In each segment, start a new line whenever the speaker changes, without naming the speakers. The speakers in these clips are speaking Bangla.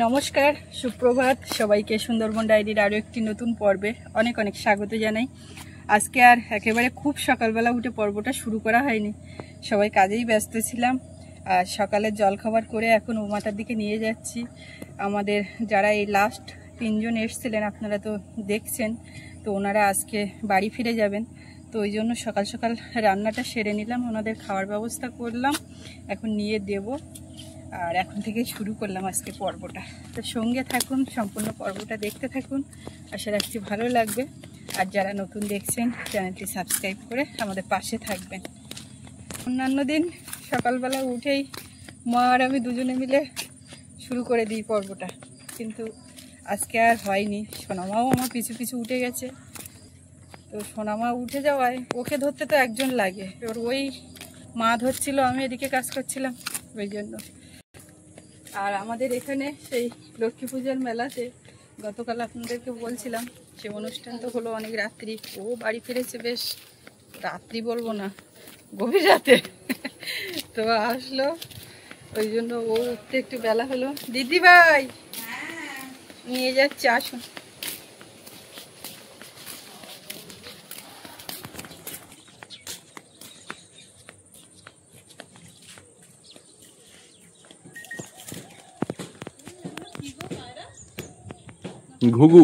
নমস্কার, সুপ্রভাত সবাইকে। সুন্দরবন ডায়েরির আরও একটি নতুন পর্বে অনেক অনেক স্বাগত জানাই। আজকে আর একেবারে খুব সকালবেলা উঠে পর্বটা শুরু করা হয়নি, সবাই কাজেই ব্যস্ত ছিলাম। আর সকালের জলখাবার করে এখন উমাটার দিকে নিয়ে যাচ্ছি। আমাদের যারা এই লাস্ট 3 জন এসেছিলেন আপনারা তো দেখছেন, তো ওনারা আজকে বাড়ি ফিরে যাবেন। তো ওই জন্য সকাল সকাল রান্নাটা সেরে নিলাম, ওনাদের খাওয়ার ব্যবস্থা করলাম, এখন নিয়ে দেব। আর এখন থেকে শুরু করলাম আজকে পর্বটা। তো সঙ্গে থাকুন, সম্পূর্ণ পর্বটা দেখতে থাকুন, আশা রাখছি ভালো লাগবে। আর যারা নতুন দেখছেন চ্যানেলটি সাবস্ক্রাইব করে আমাদের পাশে থাকবেন। অন্যান্য দিন সকালবেলা উঠেই মা আর আমি দুজনে মিলে শুরু করে দিই পর্বটা, কিন্তু আজকে আর হয়নি। সোনামাও আমার পিছু পিছু উঠে গেছে। তো সোনামা উঠে যাওয়ায় ওকে ধরতে তো একজন লাগে, এবার ওই মা ধরছিল, আমি এদিকে কাজ করছিলাম, ওই জন্য। আর আমাদের এখানে সেই লক্ষ্মী পূজার মেলাতে গতকাল আপনাদেরকে বলছিলাম, সে অনুষ্ঠান তো হলো অনেক রাত্রি। ও বাড়ি ফিরেছে বেশ রাত্রি, বলবো না, গভীর রাতে। তো আসলো, ওই জন্য ও উঠতে একটু বেলা হলো। দিদি ভাই নিয়ে যাচ্ছে, আসুন।
ঘুঘু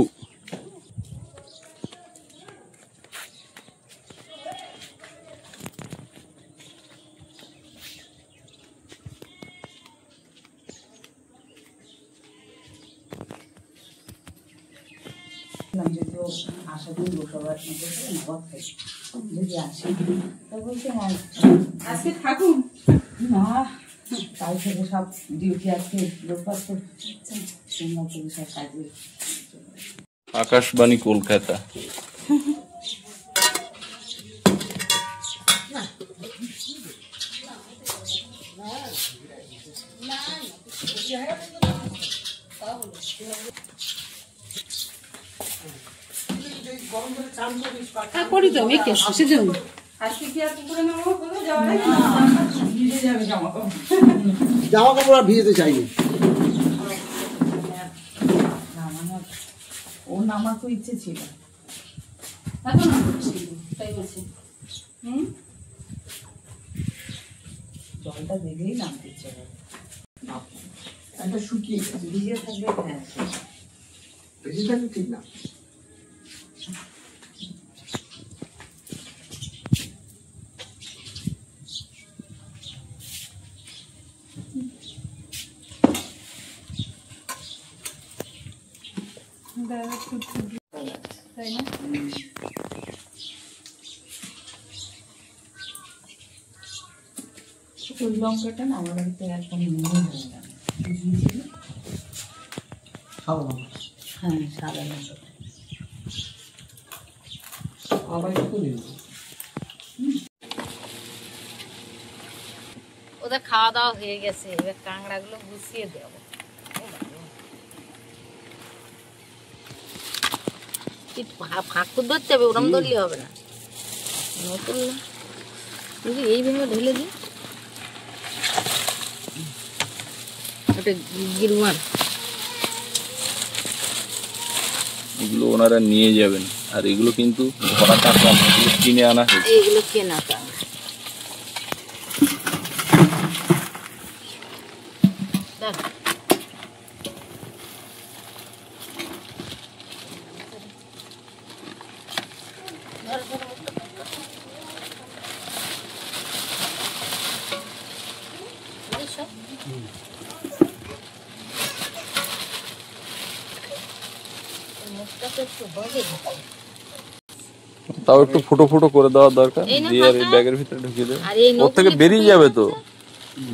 আশা করি সবার নবাব খাই যদি আসে তা বলছে হ্যাঁ
আজকে থাকুন
না, কাল থেকে সব ডিউটি আজকে লোকপাত করছে, সোমবার থেকে সব কাজে।
আকাশবাণী কলকাতা।
করি তো মেয়েকে সেজন্য আজকে কি আর পুকুরে নামাবো, বলো যাওয়া হয় না, ভিজে যাবে জামা
কাপড় আর ভিজতে চাইনি।
নামানোর ও নামার তো ইচ্ছে ছিল,
এখন তাই বলছি।
জলটা দেখলেই নামতে ইচ্ছে করে।
একটা শুকিয়ে গেছে,
ভিজে থাকলে হ্যাঁ
বেশি থাকলে ঠিক না।
তাই না?
ওই লঙ্কাটা না আমার বাড়িতে একদম মনে হয় না, বুঝিয়েছিল। হ্যাঁ সাদা লঙ্কাটা
আবার একটু নেই।
ওদের খাওয়া দাওয়া হয়ে গেছে, এবার কাঁকড়া গুলো গুছিয়ে দেবো। ফাঁক ধরতে হবে, ওরম ধরলে হবে না, নতুন না এইভাবে ঢেলে দিই। ওটা গিরুয়ার
এগুলো ওনারা নিয়ে যাবেন, আর এগুলো কিন্তু ধরা কাঁকড়া না, এগুলো কিনে আনা হয়েছে।
এইগুলো কেনা কাঁকড়া।
তাও একটু ফুটো ফুটো করে দেওয়া দরকার, দিয়ে আর এই ব্যাগের ভিতরে ঢুকিয়ে দেবে, ওর থেকে বেরিয়ে যাবে তো।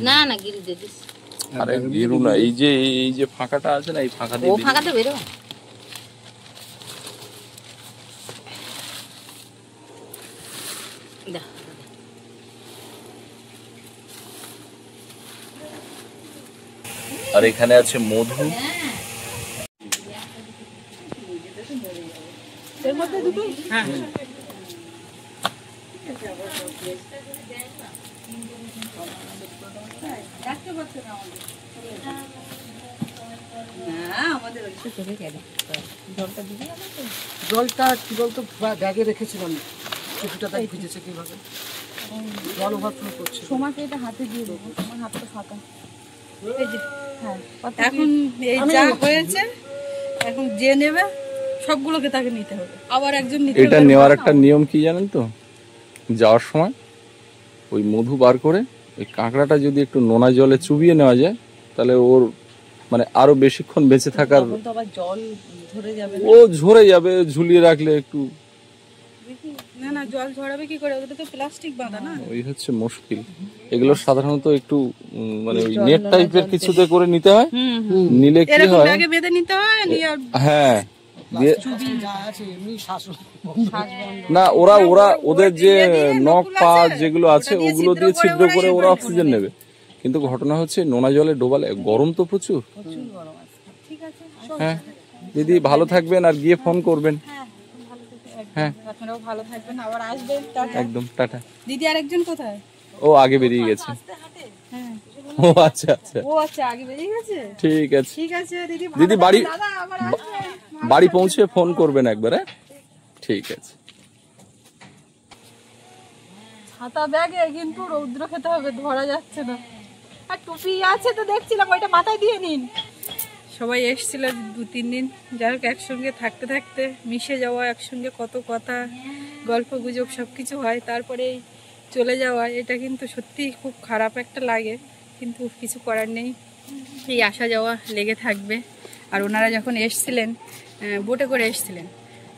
না না গিরি দিয়ে দিস।
আরে গিরু না, এই যে ফাঁকাটা আছে না, এই ফাঁকা দিয়ে
ও ফাঁকাতে বেরো।
আর এখানে আছে মধু।
এর মধ্যে দুটো হ্যাঁ দেখতে পাচ্ছেন আমাদের হ্যাঁ আমাদের
জলটা দিবি আমাকে?
জলটা কি বলতো ব্যাগে রেখেছিলাম, কিছুটা তাই ভিজেছে কিভাবে, জল ওভারফ্লো করছে।
তোমাকে এটা হাতে দিয়ে দেবো, আমার হাতটা ফাঁকা।
এই যে
হ্যাঁ,
এখন এই যা হয়েছে, এখন যে নেবে সবগুলোকে তাকে নিতে হবে, আবার একজন নিতে
এটা
হবে।
নেওয়ার একটা নিয়ম কি জানেন তো, যাওয়ার সময় ওই মধু বার করে ওই কাঁকড়াটা যদি একটু নোনা জলে চুবিয়ে নেওয়া যায়, তাহলে ওর মানে আরো বেশিক্ষণ বেঁচে থাকার,
তখন তো আবার জল ধরে যাবে।
ও ঝরে যাবে ঝুলিয়ে রাখলে একটু,
না না জল ঝরাবে কি করে, ওটা তো প্লাস্টিক বাঁধা না।
ওই হচ্ছে মুশকিল। এগুলো সাধারণত একটু মানে ওই নেট টাইপের কিছুতে করে নিতে হয়, নিলে কি
এরকম
হয়,
ব্যাগে বেঁধে নিতে হয়, নিয়ে আর
হ্যাঁ দিয়ে
যা আছে এমনি শ্বাস
না ওরা ওরা ওদের যে নখ পা যেগুলো আছে ওগুলো দিয়ে ছিদ্র করে ওরা অক্সিজেন নেবে। কিন্তু ঘটনা হচ্ছে নোনা জলে ডোবালে গরম তো প্রচুর। হ্যাঁ দিদি ভালো থাকবেন, আর গিয়ে ফোন করবেন। হ্যাঁ
আপনারাও ভালো থাকবেন, আবার আসবেন। টাটা।
একদম টাটা।
দিদি আরেকজন কোথায়?
ও আগে বেরিয়ে গেছে।
হ্যাঁ
ও আচ্ছা আচ্ছা
ও আচ্ছা আগে বেরিয়ে গেছে।
ঠিক আছে
ঠিক আছে দিদি, ভালো
দিদি বাড়ি
থাকবেন। দাদা আবার আসবেন।
বাড়ি পৌঁছে ফোন করবেন একবার। হ্যাঁ ঠিক আছে।
ছাতা ব্যাগে কিন্তু রৌদ্র খেতে হবে, ধরা যাচ্ছে না। আর টুপি আছে তো দেখছিলাম, ওইটা মাথায় দিয়ে নিন। সবাই এসেছিল 2-3 দিন, যাই হোক একসঙ্গে থাকতে থাকতে মিশে যাওয়া, একসঙ্গে কত কথা গল্প গুজব সব কিছু হয়, তারপরে এই চলে যাওয়া, এটা কিন্তু সত্যি খুব খারাপ একটা লাগে, কিন্তু কিছু করার নেই, এই আসা যাওয়া লেগে থাকবে। আর ওনারা যখন এসছিলেন বোটে করে এসছিলেন,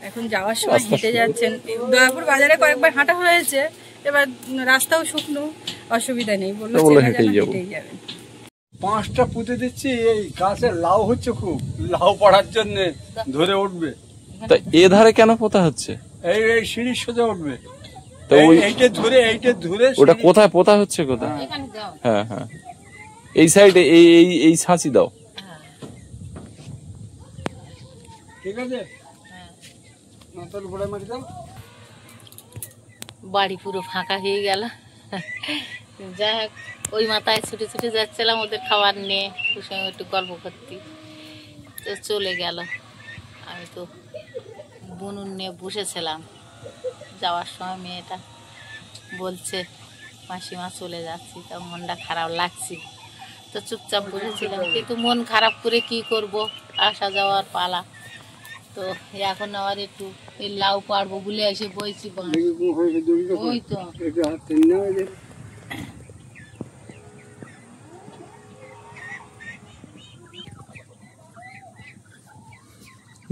এখন যাওয়ার সময় হেঁটে যাচ্ছেন। দয়াপুর বাজারে কয়েকবার হাঁটা হয়েছে, এবার রাস্তাও শুকনো, অসুবিধা নেই, বললো হেঁটেই যাবেন।
5টা পুঁতে দিচ্ছি, এই গাছের লাউ হচ্ছে খুব, লাউ পড়ার জন্য ধরে উঠবে।
তা এ ধারে কেন পোতা হচ্ছে?
এই এই সিঁড়ির সোজা উঠবে,
তো ওই
এইটা ধরে
ওটা কোথায় পোতা হচ্ছে কোথায়?
এখানে যাও।
হ্যাঁ হ্যাঁ এই সাইডে এই এই এই ছাঁচি দাও।
ঠিক আছে, মাথার উপরে মারি দাও।
বাড়ি পুরো ফাঁকা হয়ে গেল। যাই হোক, ওই মাথায় ছুটে ছুটে যাচ্ছিলাম ওদের খাবার নিয়ে, ওর সঙ্গে একটু গল্প করতে, তো চলে গেল। আমি তো বুনুন নিয়ে বসেছিলাম, যাওয়ার সময় মেয়েটা বলছে মাসিমা চলে যাচ্ছি, তা মনটা খারাপ লাগছে, তো চুপচাপ বসেছিলাম। কিন্তু মন খারাপ করে কি করব, আসা যাওয়ার পালা। তো এখন আবার একটু এই লাউ পারবো বলে এসে বইছি। ওই তো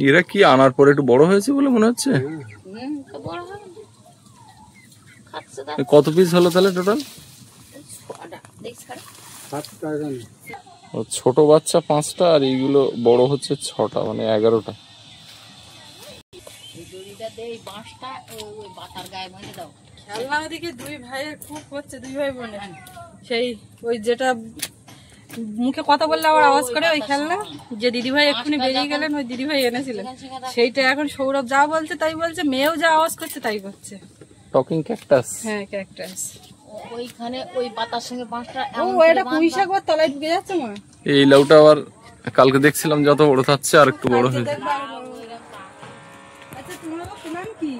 এরা কি আনার পরে একটু বড় হয়েছে বলে মনে হচ্ছে।
তো বড় হবে, খাচ্ছে
কত পিস হলো তাহলে টোটাল? ছোট বাচ্চা 5টা আর এইগুলো বড় হচ্ছে 6টা, মানে 11টা।
খেলনা ওদিকে 2 ভাইয়ের খুব হচ্ছে, 2 ভাই বোনের, সেই ওই যেটা মুখে কথা বললে আবার আওয়াজ করে, ওই খেলনা যে দিদিভাই এক্ষুনি বেরিয়ে গেলেন, ওই দিদিভাই এনেছিলেন সেইটা। এখন সৌরভ যা বলছে তাই বলছে, মেয়েও যা আওয়াজ করছে তাই করছে।
Talking cactus.
হ্যাঁ ক্যাকটাস।
ওইখানে ওই পাতার সঙ্গে বাঁশটা
ও এটা পুঁই শাক ওর তলায় ঢুকে যাচ্ছে মা।
এই লাউটা আবার কালকে দেখছিলাম যত বড় থাকছে আর একটু বড় হয়েছে।
আচ্ছা তোমার নাম কি?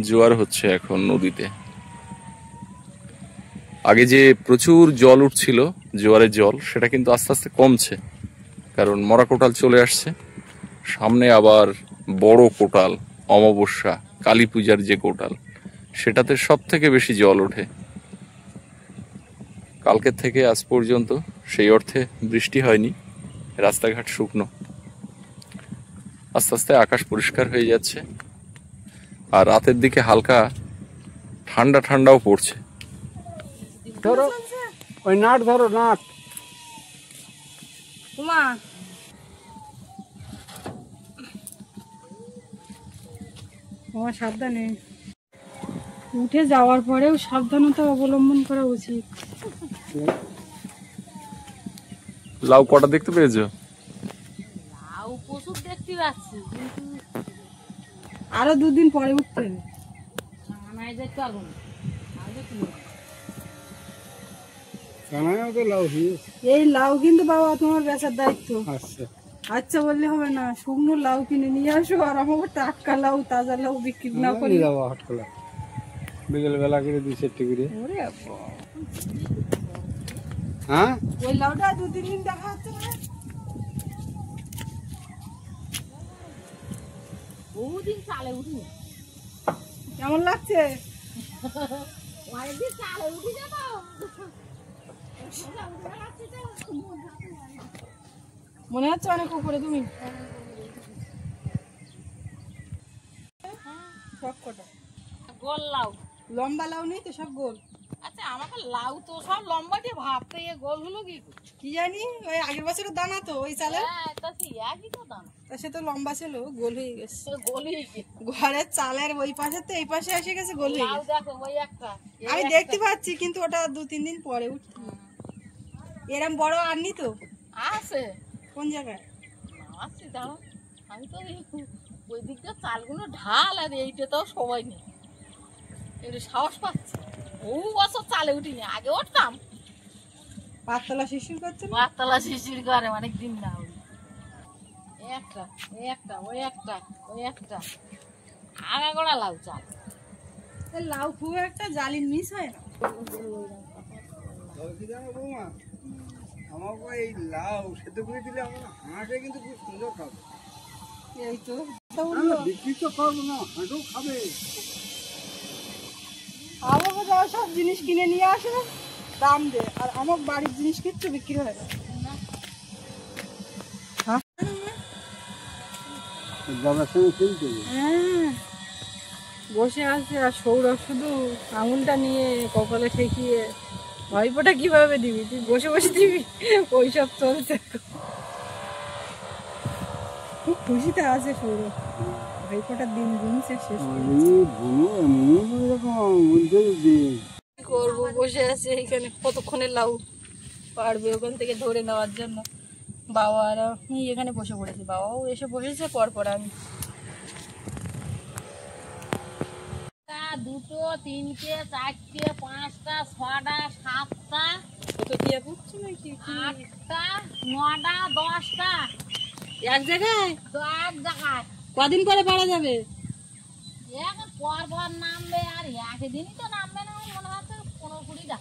জোয়ার হচ্ছে এখন নদীতে। আগে যে প্রচুর জল উঠছিল, জোয়ারের জল, সেটা কিন্তু আস্তে আস্তে কমছে, কারণ মরা কোটাল চলে আসছে সামনে। আবার বড় কোটাল, অমাবস্যা, কালী পূজার যে কোটাল, সেটাতে সব থেকে বেশি জল ওঠে। কালকে থেকে আজ পর্যন্ত সেই অর্থে বৃষ্টি হয়নি, রাস্তাঘাট শুকনো, আস্তে আস্তে আকাশ পরিষ্কার হয়ে যাচ্ছে। আর রাতের দিকে হালকা ঠান্ডা ঠান্ডাও পড়ছে।
ধরো ওই নাট, ধরো নাট।
উমা উমা সাবধানে, উঠে যাওয়ার পরেও সাবধানতা অবলম্বন করা উচিত।
লাউ কটা দেখতে পেয়েছো?
লাউ প্রচুর দেখতে পাচ্ছি, কিন্তু
আরো 2 দিন পরে উঠতে হবে।
আমি যেতে পারবো না।
কানায় তো লাউ হয়েছে।
এই লাউ কিন্তু বাবা তোমার বেচার দায়িত্ব।
আচ্ছা
আচ্ছা বললে হবে না, শুকনো লাউ কিনে নিয়ে আসো আর আমাকে টাটকা লাউ তাজা লাউ বিক্রি না করলে।
যাবো হাট খোলা বিকেল বেলা করে 2-4টি করে।
ওরে বাবা,
হ্যাঁ
ওই লাউটা 2-3 দিন দেখা যাচ্ছে না।
বহুদিন চালে উঠি
কেমন লাগছে?
অনেকদিন চালে উঠি যাবো।
মনে হচ্ছে অনেক উপরে তুমি। সব কটা
গোল লাউ।
লম্বা লাউ নেই তো, সব গোল।
আচ্ছা আমাকে লাউ তো সব লম্বা দিয়ে ভাবতে গোল হলো কি?
কি জানি, ওই আগের বছরের দানা তো ওই চালে,
হ্যাঁ তা একই তো দাম,
তা সে তো লম্বা ছিল, গোল হয়ে গেছে।
গোল হয়ে গেছে।
ঘরের চালের ওই পাশে তো এই পাশে এসে গেছে, গোল হয়ে
লাউ
গেছে।
দেখো ওই একটা,
আমি দেখতে পাচ্ছি কিন্তু ওটা 2-3 দিন পরে উঠছে। এরম বড় আননি তো?
আছে
কোন জায়গায়?
আছে দাঁড়া, আমি তো ওই দিকটা চালগুলো ঢাল আর এইটা তো সবাই নেই, একটু সাহস পাচ্ছি। বহু বছর চালে উঠিনি, আগে উঠতাম
পাতলা শিশির করছে না?
পাতলা শিশির করে অনেক দিন না। ওই একটা ওই একটা ওই একটা ওই একটা আগাগোড়া লাউ চাল।
এ লাউ খুব একটা জালিন মিস হয় না।
কি জানো বৌমা, আমাকে এই লাউ সেদ্ধ করে দিলে আমার হাঁসে কিন্তু খুব সুন্দর খাবে।
এই তো
বিক্রি তো করবো না, হাঁসও খাবে।
আমাকে যাওয়া সব জিনিস কিনে নিয়ে আসে দাম দে, আর আমার বাড়ির জিনিস কিচ্ছু বিক্রি হয় না।
বাবার সঙ্গে খেলতে
হ্যাঁ, বসে আছে আর সৌরভ শুধু আঙুলটা নিয়ে কপালে ঠেকিয়ে ভাইপোটা কিভাবে দিবি, তুই বসে বসে দিবি, ওইসব চলছে। খুব খুশিতে আছে সৌরভ, ভাইপোটার দিন গুনছে শেষ। কি করবো, বসে আছে এখানে, কতক্ষণে লাউ পারবে ওখান থেকে ধরে নেওয়ার জন্য। বাবা আর আমি এখানে বসে পড়েছি, বাবাও এসে বসেছে পরপর আমি।
দুটো তিনটে চারটে পাঁচটা ছটা সাতটা
কত টিয়া পুচ্ছে নাকি?
8টা 9টা 10টা
এক জায়গায়
তো এক জায়গায়
কদিন পরে পারা যাবে?
এখন পর পর নামবে, আর একদিনই তো নামবে না, আমার মনে হচ্ছে 15-20টা।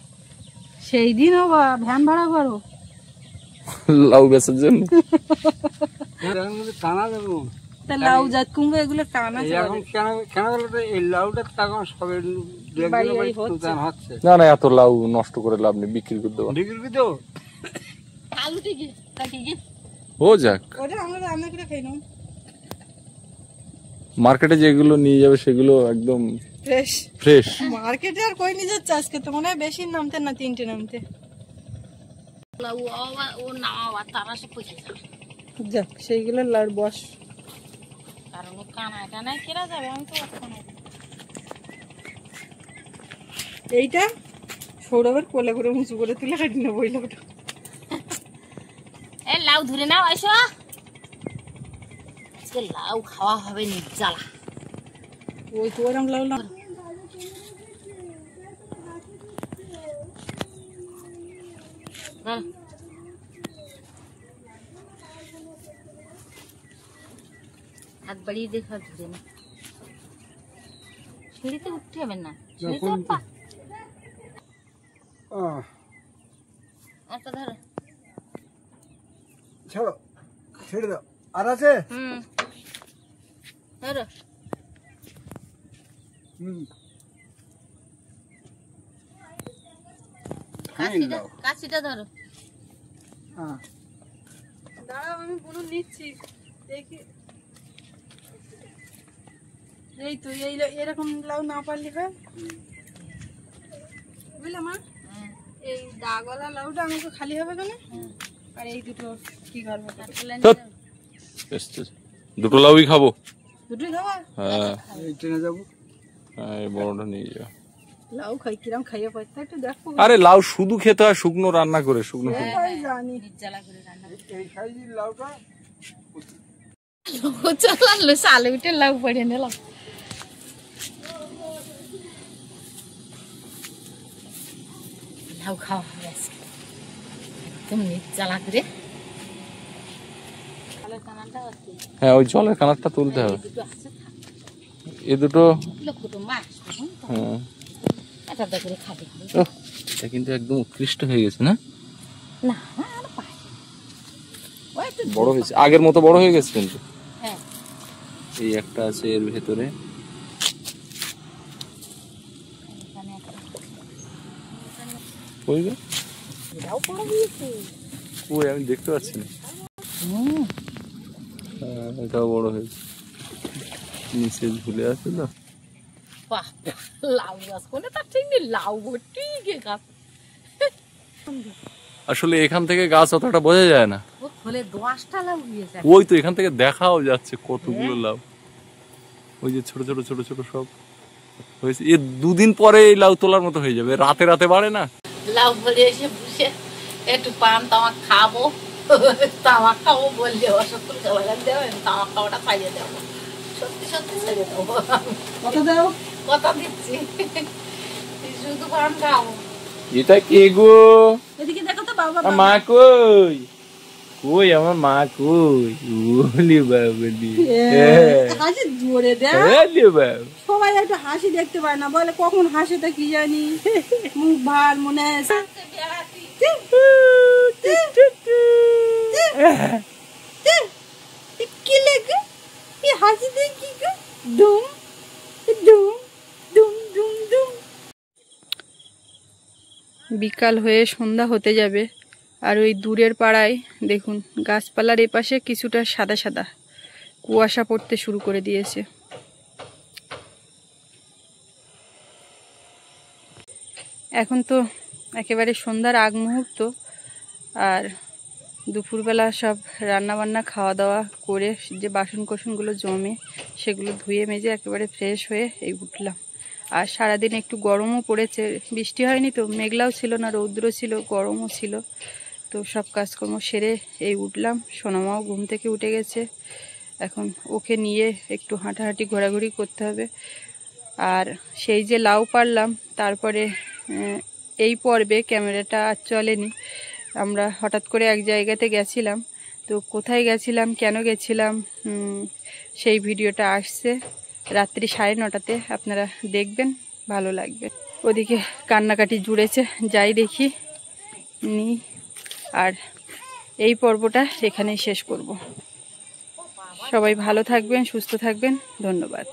সেই দিন আবার ভ্যান ভাড়া করো।
লাউ বেচার জন্য।
টানা দেবো
তা লাউ জাত কুমড়ো এগুলো টানা
এখন কেন কেন বলতো এই লাউটা তখন সবে হচ্ছে
না না, এত লাউ নষ্ট করে লাভ নেই, বিক্রি করে দেবো।
বিক্রি করে দেবো।
আলু টিকি তা কি কি
ও যাক,
ওটা আমরা রান্না করে খাই না,
মার্কেটে যেগুলো নিয়ে যাবে সেগুলো একদম
ফ্রেশ।
ফ্রেশ।
মার্কেটে আর কই নিয়ে যাচ্ছে আজকে, তো মনে হয় বেশি নামতে না, 3টে নামতে।
লাউ ও নামাবা তারা সে পচে যাবে,
যাক সেইগুলো লাউর বস।
কারণ ও কানায় কানায় কেরা যাবে, আমি তো ওখানে
এইটা সৌরভের কোলে করে উঁচু করে তুলে কাটি নেবো ওই লাউটা।
এ লাউ ধরে নাও, আইসো আজকে লাউ খাওয়া হবে নির্জালা।
ওই তো ওরম লাউ না,
হাত বাড়িয়ে দেখা ধরে না, সিঁড়িতে উঠতে হবে না, সিঁড়িতে উঠবা। একটা ধরো,
ছাড়ো ছেড়ে দাও। আর আছে
ধরো কাশিটা ধরো।
দাঁড়াও আমি পুরো নিচ্ছি দেখি। এই তো এই এরকম লাউ না পারলে হয়, বুঝলে মা? এই দাগলা লাউটা আমাকে খালি হবে কেন, আর এই দুটো কি করবো?
দুটো লাউই খাবো।
দুটোই খাবার?
হ্যাঁ,
এই ট্রেনে যাবো।
হ্যাঁ, এই বড়টা নিয়ে যাও।
লাউ খাই কিরম খাইয়ে পাইতে একটু দেখো।
আরে লাউ শুধু খেতে হয় শুকনো রান্না করে, শুকনো শুকনো।
আমি জানি
নির্জালা করে রান্না
এই সাইজের লাউটা
চালালো, সালে উঠে লাউ পড়ে নিলাম। লাউ খাওয়া হবে আজকে। তুমি চালাক রে। তাহলে কানালটা আছে,
হ্যাঁ ওই জলের কানারটা তুলতে হবে।
দুটো আছে,
এই দুটো
লক্ষ্য তো মাছ
হ্যাঁ।
এটা করে খাবে।
ওহ, এটা কিন্তু একদম উৎকৃষ্ট হয়ে গেছে না?
না আর পাই ওই তো
বড় হয়েছে, আগের মতো বড় হয়ে গেছে কিন্তু।
হ্যাঁ
এই একটা আছে এর ভেতরে।
এখানে একটা
কই গো?
এটাও বড় হয়েছে।
কই আমি দেখতে পাচ্ছি না। হ্যাঁ, এটাও বড় হয়েছে, নিচে ঝুলে আছে তো।
বাহ, লাউ গাছ কোনে তার ঠিক নেই, লাউ ভর্তি গাছ।
আসলে এখান থেকে গাছ অতটা বোঝা যায় না,
ও খোলে 10টা লাউ হয়েছে।
ওই তো এখান থেকে দেখাও যাচ্ছে কতগুলো লাউ। ওই যে ছোট ছোট ছোট ছোট সব হয়েছে। এ দুদিন পরে এই লাউ তোলার মতো হয়ে যাবে, রাতে রাতে বাড়ে না।
লাউ ভরে এসে বসে একটু পান তামাক খাবো, তামাক খাবো বললে অসত্য খাবার দেবে, তামাক খাওয়াটা খাইয়ে দেবো, সত্যি সত্যি ছেড়ে দেবো।
কত দাও?
কথা দিচ্ছি, শুধু পান খাবো।
এটা কে গো?
এদিকে দেখো তো বাবা।
মা কই? কই আমার মা কই? ওলি বাবলি,
হাসি জোরে দেয়।
ওলি বাব।
সবাই একটু হাসি দেখতে পায় না, বলে কখন হাসে তা কি জানি, মুখ ভার মনে হয়। কি লেগে এই হাসি দিয়ে কি গো? দুম দুম দুম দুম দুম।
বিকাল হয়ে সন্ধ্যা হতে যাবে, আর ওই দূরের পাড়ায় দেখুন গাছপালার এপাশে কিছুটা সাদা সাদা কুয়াশা পড়তে শুরু করে দিয়েছে। এখন তো একেবারে সন্ধ্যার আগ মুহূর্ত, আর দুপুরবেলা সব রান্নাবান্না খাওয়া দাওয়া করে যে বাসন কোসনগুলো জমে সেগুলো ধুয়ে মেজে একেবারে ফ্রেশ হয়ে এই উঠলাম। আর সারাদিন একটু গরমও পড়েছে, বৃষ্টি হয়নি তো, মেঘলাও ছিল না, রৌদ্র ছিল, গরমও ছিল। তো সব কাজকর্ম সেরে এই উঠলাম। সোনামাও ঘুম থেকে উঠে গেছে, এখন ওকে নিয়ে একটু হাঁটাহাঁটি ঘোরাঘুরি করতে হবে। আর সেই যে লাউ পারলাম, তারপরে এই পর্বে ক্যামেরাটা আর চলেনি। আমরা হঠাৎ করে এক জায়গাতে গেছিলাম, তো কোথায় গেছিলাম, কেন গেছিলাম, সেই ভিডিওটা আসছে রাত্রি 9:30-তে, আপনারা দেখবেন, ভালো লাগবে। ওদিকে কান্নাকাটি জুড়েছে, যাই দেখি নি। আর এই পর্বটা এখানেই শেষ করব। সবাই ভালো থাকবেন, সুস্থ থাকবেন, ধন্যবাদ।